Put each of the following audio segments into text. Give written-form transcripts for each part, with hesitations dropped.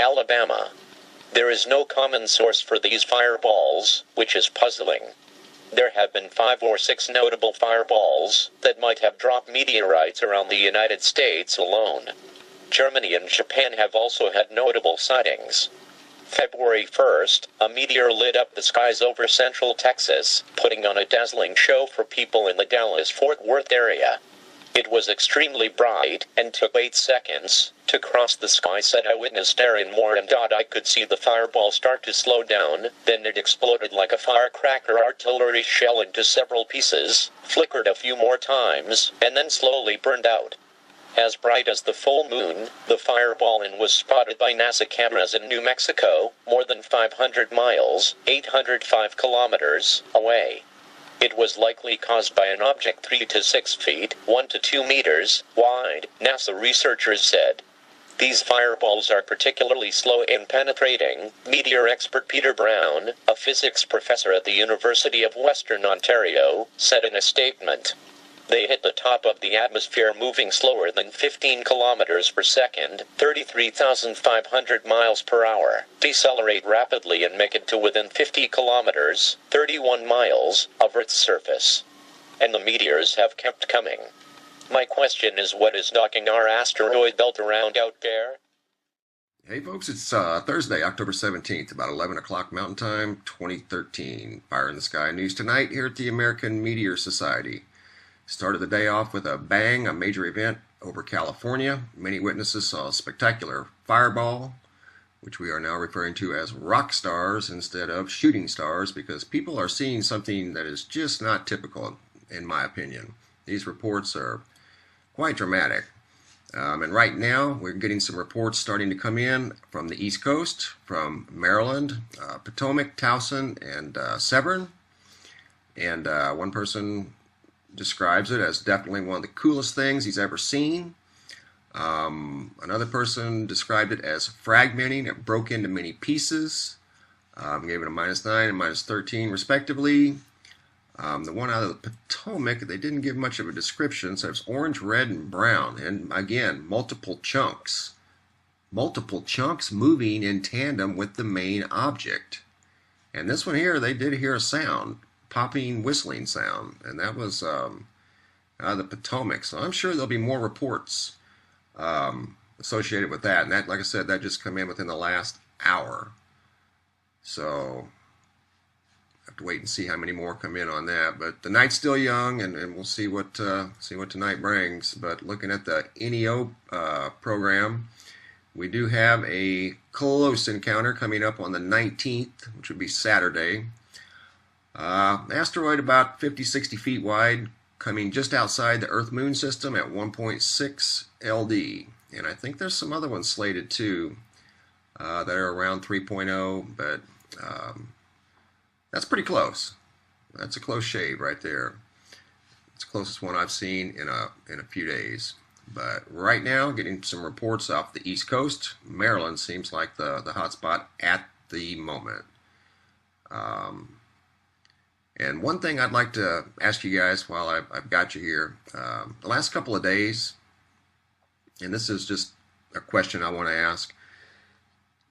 Alabama. There is no common source for these fireballs, which is puzzling. There have been 5 or 6 notable fireballs that might have dropped meteorites around the United States alone. Germany and Japan have also had notable sightings. February 1st, a meteor lit up the skies over central Texas, putting on a dazzling show for people in the Dallas-Fort Worth area. It was extremely bright, and took 8 seconds to cross the sky, said eyewitness Darren Moore, and I could see the fireball start to slow down, then it exploded like a firecracker artillery shell into several pieces, flickered a few more times, and then slowly burned out. As bright as the full moon, the fireball was spotted by NASA cameras in New Mexico, more than 500 miles, 805 kilometers, away. It was likely caused by an object 3 to 6 feet, 1 to 2 meters, wide, NASA researchers said. These fireballs are particularly slow in penetrating, meteor expert Peter Brown, a physics professor at the University of Western Ontario, said in a statement. They hit the top of the atmosphere moving slower than 15 kilometers per second, 33,500 miles per hour, decelerate rapidly and make it to within 50 kilometers, 31 miles, of Earth's surface. And the meteors have kept coming. My question is, what is knocking our asteroid belt around out there? Hey folks, it's Thursday, October 17th, about 11 o'clock Mountain Time, 2013. Fire in the Sky news tonight here at the American Meteor Society. Started the day off with a bang, a major event over California. Many witnesses saw a spectacular fireball, which we are now referring to as rock stars instead of shooting stars, because people are seeing something that is just not typical, in my opinion. These reports are quite dramatic. And right now, we're getting some reports starting to come in from the East Coast, from Maryland, Potomac, Towson, and Severn. And one person describes it as definitely one of the coolest things he's ever seen. Another person described it as fragmenting. It broke into many pieces. Gave it a -9 and -13 respectively. The one out of the Potomac, they didn't give much of a description, so it's orange, red, and brown. And again, multiple chunks. Multiple chunks moving in tandem with the main object. And this one here, they did hear a sound. Popping, whistling sound, and that was out of the Potomac. So I'm sure there'll be more reports associated with that. And that, like I said, that just came in within the last hour. So I have to wait and see how many more come in on that. But the night's still young, and we'll see what tonight brings. But looking at the NEO program, we do have a close encounter coming up on the 19th, which would be Saturday. Asteroid about 50-60 feet wide, coming just outside the Earth-Moon system at 1.6 LD. And I think there's some other ones slated too that are around 3.0, but that's pretty close. That's a close shave right there. It's the closest one I've seen in a few days. But right now, getting some reports off the East Coast. Maryland seems like the hot spot at the moment. And one thing I'd like to ask you guys while I've got you here, the last couple of days, and this is just a question I want to ask,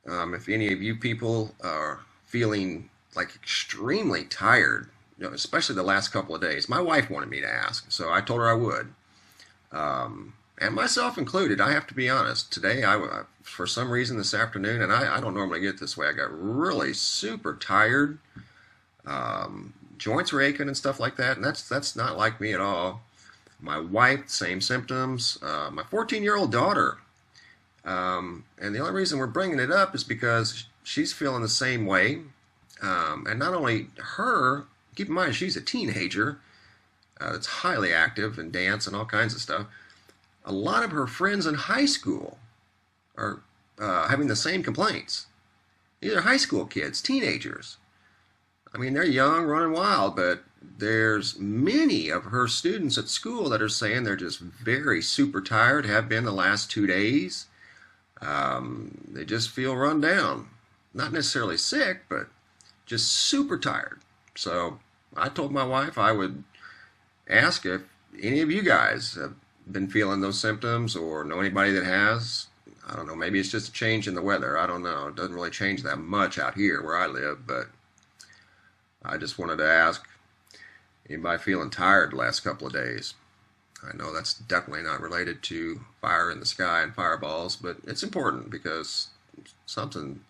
if any of you people are feeling like extremely tired, especially the last couple of days. My wife wanted me to ask, so I told her I would. And myself included, I have to be honest. Today, I for some reason this afternoon, and I don't normally get this way, I got really super tired. Joints were aching and stuff like that, and that's not like me at all. My wife, same symptoms. My 14-year-old daughter, and the only reason we're bringing it up is because she's feeling the same way. And not only her, keep in mind she's a teenager that's highly active in dance and all kinds of stuff. A lot of her friends in high school are having the same complaints. These are high school kids, teenagers. I mean, they're young, running wild, but there's many of her students at school that are saying they're just very super tired, have been the last 2 days. They just feel run down. Not necessarily sick, but just super tired. So I told my wife I would ask if any of you guys have been feeling those symptoms or know anybody that has. I don't know, maybe it's just a change in the weather. I don't know. It doesn't really change that much out here where I live, but I just wanted to ask, anybody feeling tired the last couple of days? I know that's definitely not related to fire in the sky and fireballs, but it's important because something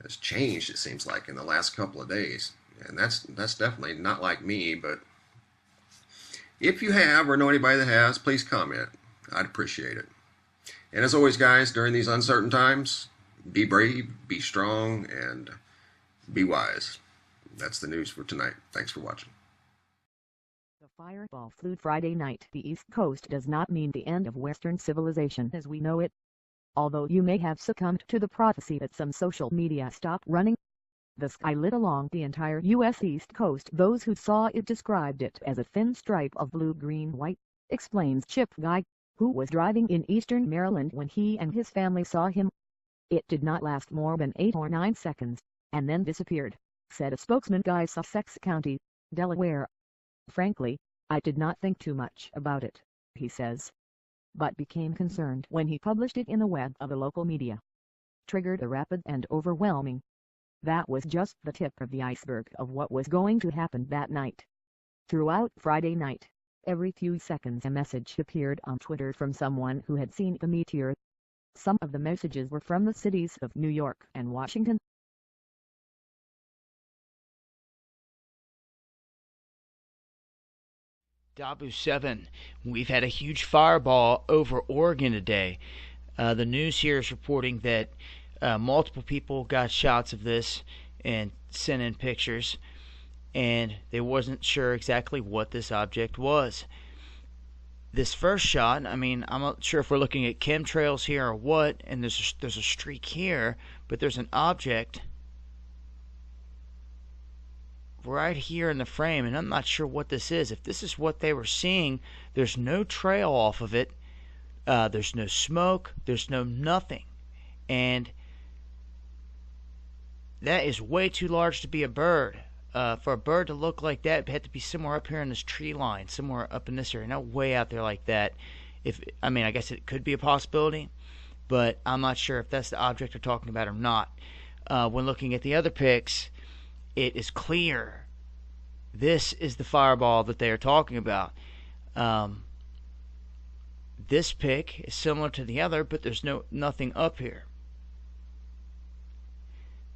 has changed, it seems like, in the last couple of days. And that's definitely not like me, but if you have or know anybody that has, please comment. I'd appreciate it. And as always, guys, during these uncertain times, be brave, be strong, and be wise. That's the news for tonight. Thanks for watching. The fireball flew Friday night. The East Coast does not mean the end of Western civilization as we know it. Although you may have succumbed to the prophecy that some social media stop running, the sky lit along the entire U.S. East Coast. Those who saw it described it as a thin stripe of blue-green-white, explains Chip Guy, who was driving in eastern Maryland when he and his family saw him. It did not last more than 8 or 9 seconds, and then disappeared, said a spokesman. Guy, Sussex County, Delaware. Frankly, I did not think too much about it, he says, but became concerned when he published it in the web of the local media. Triggered a rapid and overwhelming. That was just the tip of the iceberg of what was going to happen that night. Throughout Friday night, every few seconds a message appeared on Twitter from someone who had seen the meteor. Some of the messages were from the cities of New York and Washington. Dabu 7, we've had a huge fireball over Oregon today. The news here is reporting that multiple people got shots of this and sent in pictures, and they wasn't sure exactly what this object was. This first shot, I mean, I'm not sure if we're looking at chemtrails here or what, and there's a streak here, but there's an object right here in the frame, and I'm not sure what this is. If this is what they were seeing, there's no trail off of it. There's no smoke. There's no nothing. And that is way too large to be a bird. For a bird to look like that, it had to be somewhere up here in this tree line, somewhere up in this area, not way out there like that. I mean, I guess it could be a possibility, but I'm not sure if that's the object they're talking about or not. When looking at the other pics, it is clear this is the fireball that they are talking about. This pic is similar to the other, but there's nothing up here.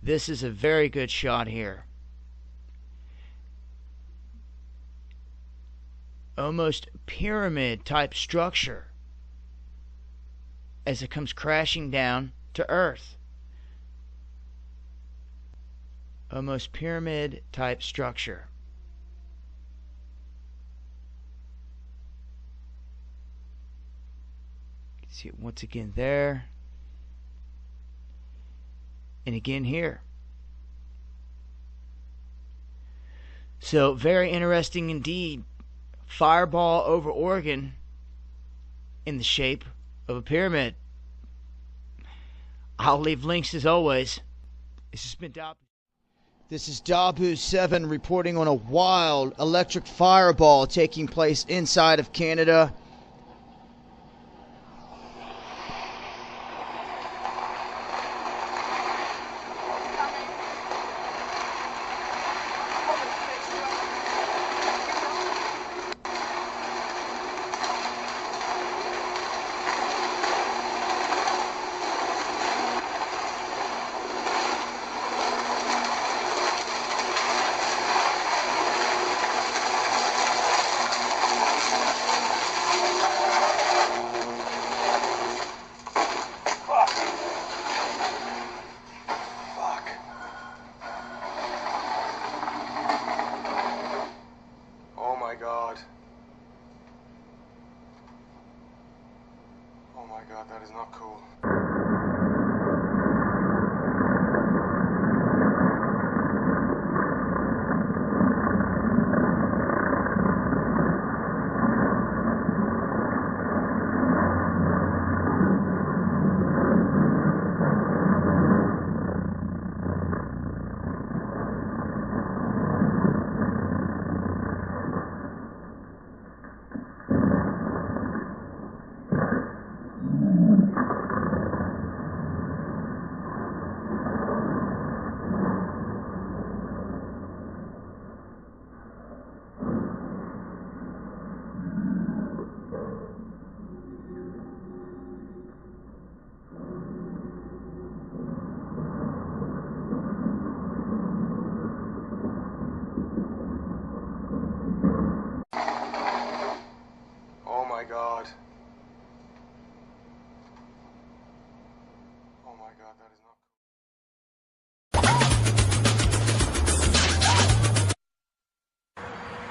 This is a very good shot here. Almost pyramid type structure as it comes crashing down to Earth. Almost pyramid type structure. See it once again there, and again here. So very interesting indeed. Fireball over Oregon in the shape of a pyramid. I'll leave links as always. This has been Dabu. This is Dabu 7 reporting on a wild electric fireball taking place inside of Canada.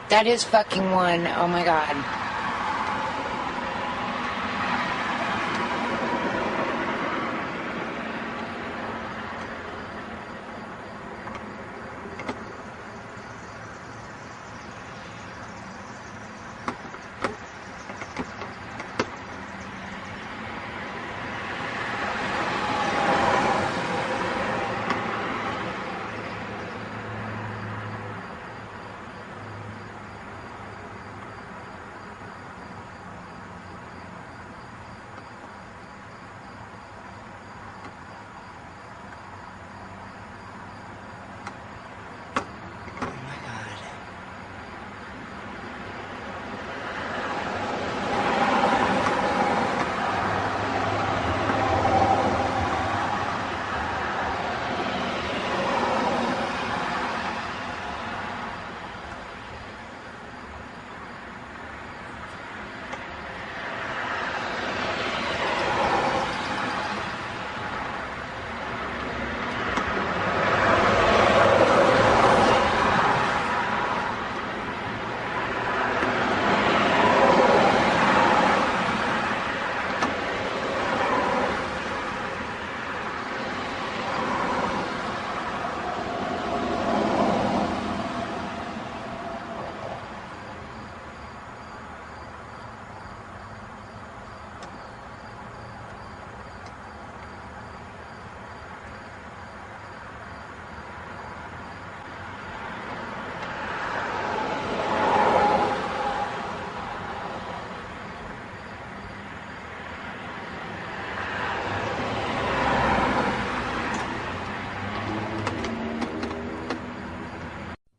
That is fucking one. Oh my god.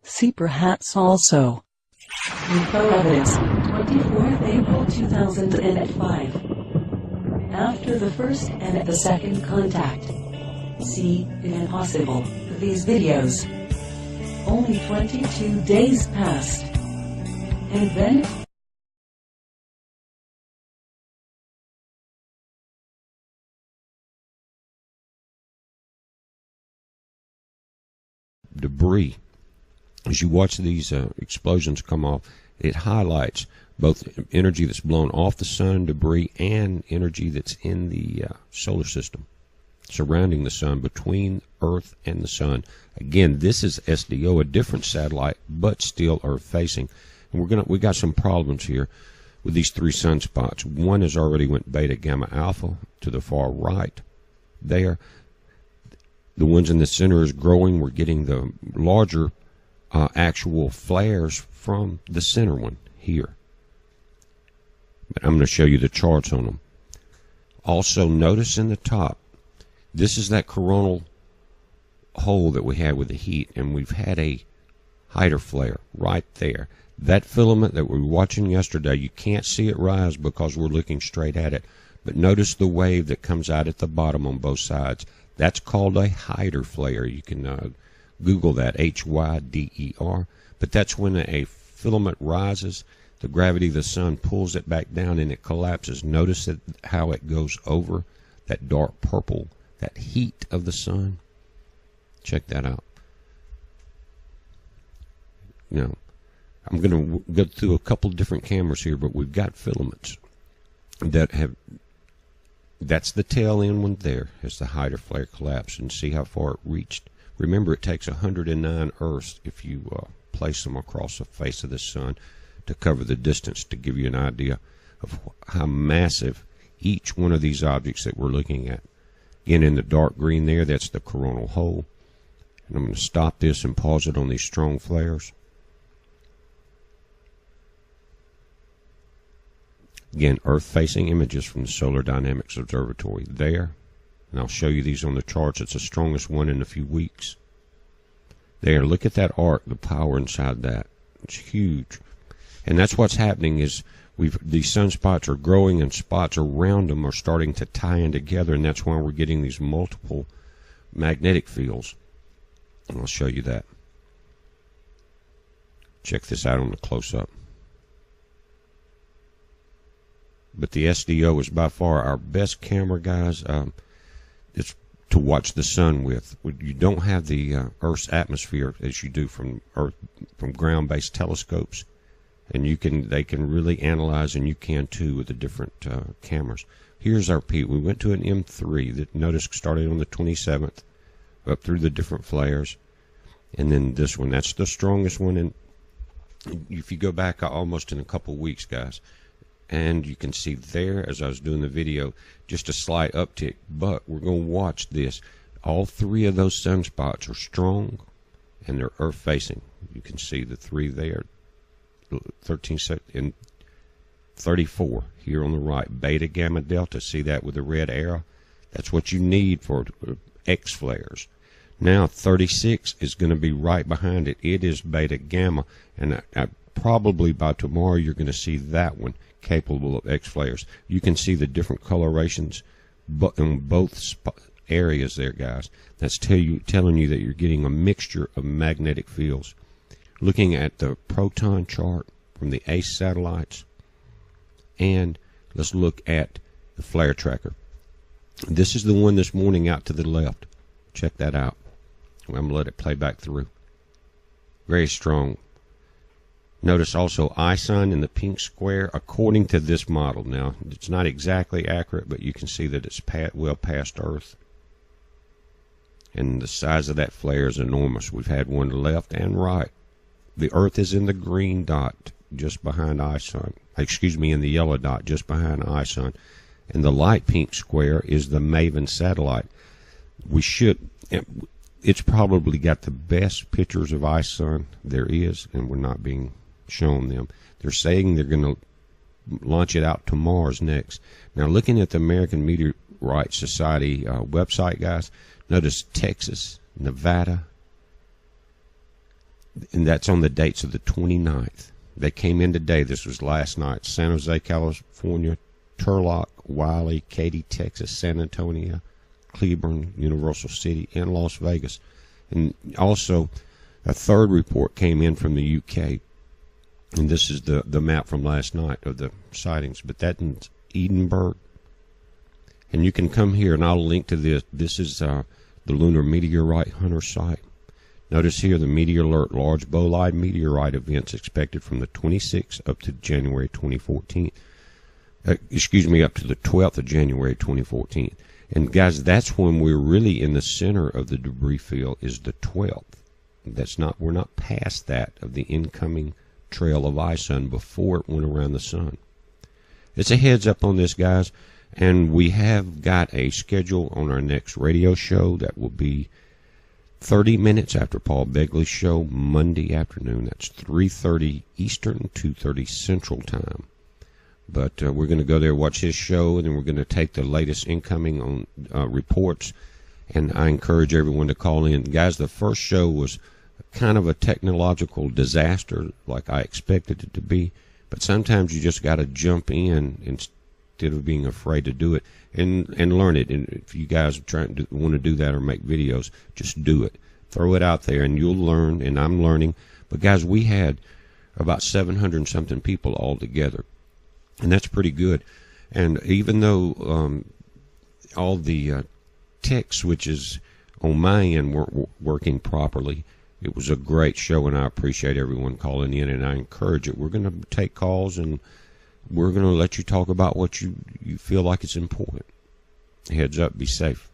See perhaps also. Info evidence, 24th April 2005. After the first and the second contact. See, impossible, these videos. Only 22 days passed. And then... debris. As you watch these explosions come off, it highlights both energy that's blown off the sun, debris, and energy that's in the solar system surrounding the sun, between Earth and the sun. Again, this is SDO, a different satellite, but still Earth-facing. And we got some problems here with these three sunspots. One has already went beta, gamma, alpha to the far right there. The ones in the center is growing. We're getting the larger actual flares from the center one here. But I'm going to show you the charts on them. Also, notice in the top, this is that coronal hole that we had with the heat, and we've had a Hyder flare right there. That filament that we were watching yesterday, you can't see it rise because we're looking straight at it. But notice the wave that comes out at the bottom on both sides. That's called a Hyder flare. You can Google that, Hyder. But that's when a filament rises, the gravity of the sun pulls it back down and it collapses. Notice how it goes over that dark purple, that heat of the sun. Check that out. Now, I'm going to go through a couple of different cameras here, but we've got filaments that have... That's the tail end one there as the Hyder flare collapsed, and see how far it reached. Remember, it takes 109 Earths if you place them across the face of the sun to cover the distance, to give you an idea of how massive each one of these objects that we're looking at. Again, in the dark green there, that's the coronal hole. And I'm going to stop this and pause it on these strong flares. Again, Earth-facing images from the Solar Dynamics Observatory there. And I'll show you these on the charts. It's the strongest one in a few weeks. There, look at that arc, the power inside that. It's huge. And that's what's happening is these sunspots are growing and spots around them are starting to tie in together, and that's why we're getting these multiple magnetic fields. And I'll show you that. Check this out on the close-up. But the SDO is by far our best camera, guys. It's to watch the sun with. You don't have the Earth's atmosphere as you do from ground-based telescopes, and they can really analyze, and you can too with the different cameras. Here's our peak. We went to an M3 that, notice, started on the 27th, up through the different flares, and then this one. That's the strongest one. And if you go back almost in a couple weeks, guys, and you can see there, as I was doing the video, just a slight uptick. But we're going to watch this. All three of those sunspots are strong, and they're Earth-facing. You can see the three there, 13 and 34 here on the right. Beta, gamma, delta. See that with the red arrow? That's what you need for X flares. Now 36 is going to be right behind it. It is beta, gamma, and probably by tomorrow you're going to see that one capable of X flares. You can see the different colorations in both areas there, guys. That's telling you that you're getting a mixture of magnetic fields. Looking at the proton chart from the ACE satellites, and let's look at the flare tracker. This is the one this morning out to the left. Check that out. I'm going to let it play back through. Very strong. Notice also ISON in the pink square, according to this model. Now, it's not exactly accurate, but you can see that it's well past Earth. And the size of that flare is enormous. We've had one left and right. The Earth is in the green dot just behind ISON. Excuse me, in the yellow dot just behind ISON. And the light pink square is the MAVEN satellite. It's probably got the best pictures of ISON there is, and we're not being shown them. They're saying they're going to launch it out to Mars next. Now, looking at the American Meteorite Society website, guys, notice Texas, Nevada, and that's on the dates of the 29th. They came in today. This was last night. San Jose, California, Turlock, Wiley, Katy, Texas, San Antonio, Cleburne, Universal City, and Las Vegas. And also, a third report came in from the UK. And this is the map from last night of the sightings. But that's Edinburgh. And you can come here, and I'll link to this. This is the Lunar Meteorite Hunter site. Notice here the Meteor Alert Large Bolide Meteorite events expected from the 26th up to January 2014. Excuse me, up to the 12th of January 2014. And guys, that's when we're really in the center of the debris field, is the 12th. We're not past that of the incoming trail of ISON before it went around the sun. It's a heads up on this, guys, and we have got a schedule on our next radio show that will be 30 minutes after Paul Begley's show, Monday afternoon. That's 3:30 Eastern, 2:30 Central Time. But we're going to go there, watch his show, and then we're going to take the latest incoming on reports. And I encourage everyone to call in. Guys, the first show was kind of a technological disaster like I expected it to be. But sometimes you just got to jump in instead of being afraid to do it and learn it. And if you guys want to do that or make videos, just do it. Throw it out there, and you'll learn, and I'm learning. But, guys, we had about 700 and something people all together. And that's pretty good. And even though all the tech switches on my end weren't working properly, it was a great show, and I appreciate everyone calling in, and I encourage it. We're going to take calls, and we're going to let you talk about what you feel like is important. Heads up, be safe.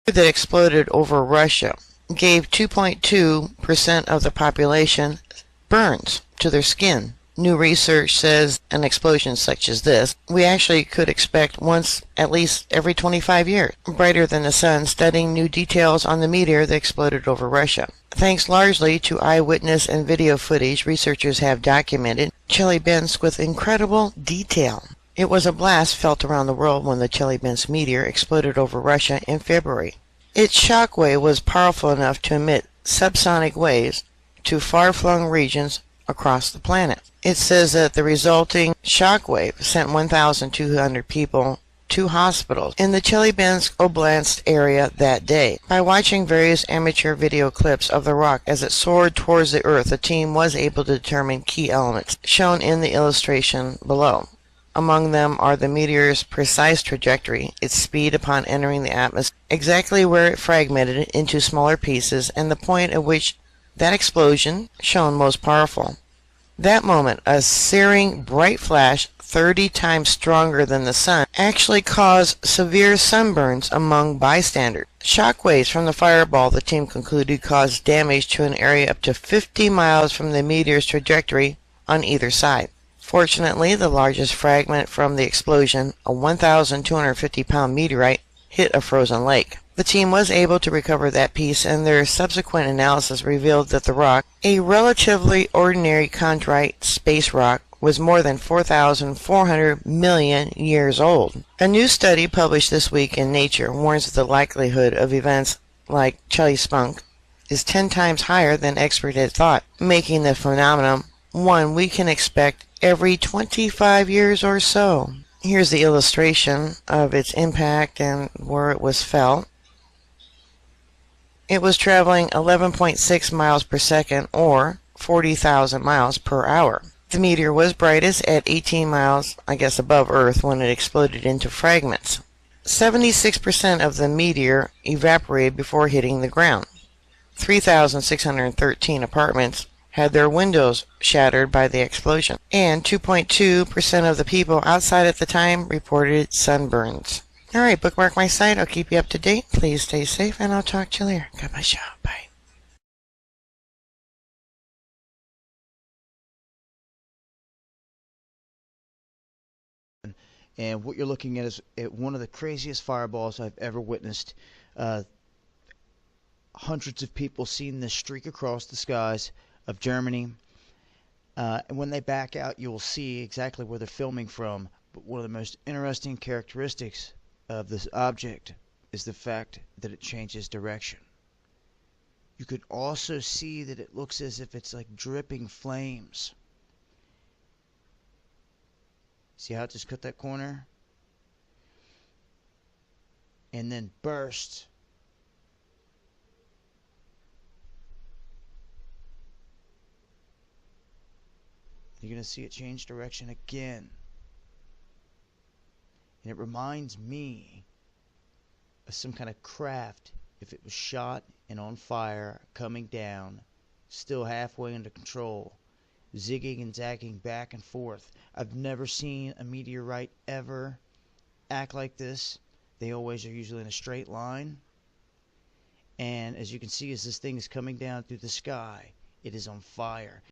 That exploded over Russia gave 2.2% of the population burns to their skin. New research says an explosion such as this, we actually could expect once at least every 25 years. Brighter than the sun, studying new details on the meteor that exploded over Russia. Thanks largely to eyewitness and video footage, researchers have documented Chelyabinsk with incredible detail. It was a blast felt around the world when the Chelyabinsk meteor exploded over Russia in February. Its shockwave was powerful enough to emit subsonic waves to far-flung regions across the planet. It says that the resulting shockwave sent 1,200 people to hospitals in the Chelyabinsk Oblast area that day. By watching various amateur video clips of the rock as it soared towards the earth, the team was able to determine key elements shown in the illustration below. Among them are the meteor's precise trajectory, its speed upon entering the atmosphere, exactly where it fragmented into smaller pieces, and the point at which that explosion shone most powerful. That moment, a searing bright flash 30 times stronger than the sun, actually caused severe sunburns among bystanders. Shockwaves from the fireball, the team concluded, caused damage to an area up to 50 miles from the meteor's trajectory on either side. Fortunately, the largest fragment from the explosion, a 1,250-pound meteorite, hit a frozen lake. The team was able to recover that piece, and their subsequent analysis revealed that the rock, a relatively ordinary chondrite space rock, was more than 4,400 million years old. A new study published this week in Nature warns that the likelihood of events like Chili Spunk is 10 times higher than experts had thought, making the phenomenon one we can expect every 25 years or so. Here's the illustration of its impact and where it was felt. It was traveling 11.6 miles per second, or 40,000 miles per hour. The meteor was brightest at 18 miles, I guess, above Earth when it exploded into fragments. 76% of the meteor evaporated before hitting the ground. 3,613 apartments had their windows shattered by the explosion, and 2.2% of the people outside at the time reported sunburns. Alright, bookmark my site. I'll keep you up to date. Please stay safe, and I'll talk to you later. God bless you. Bye. And what you're looking at is one of the craziest fireballs I've ever witnessed. Hundreds of people seen this streak across the skies of Germany. And when they back out, you will see exactly where they're filming from. But one of the most interesting characteristics of this object is the fact that it changes direction. You could also see that it looks as if it's like dripping flames. See how it just cut that corner? And then burst. You're going to see it change direction again. And it reminds me of some kind of craft if it was shot and on fire, coming down, still halfway under control, zigging and zagging back and forth. I've never seen a meteorite ever act like this. They always are usually in a straight line. And as you can see, as this thing is coming down through the sky, it is on fire.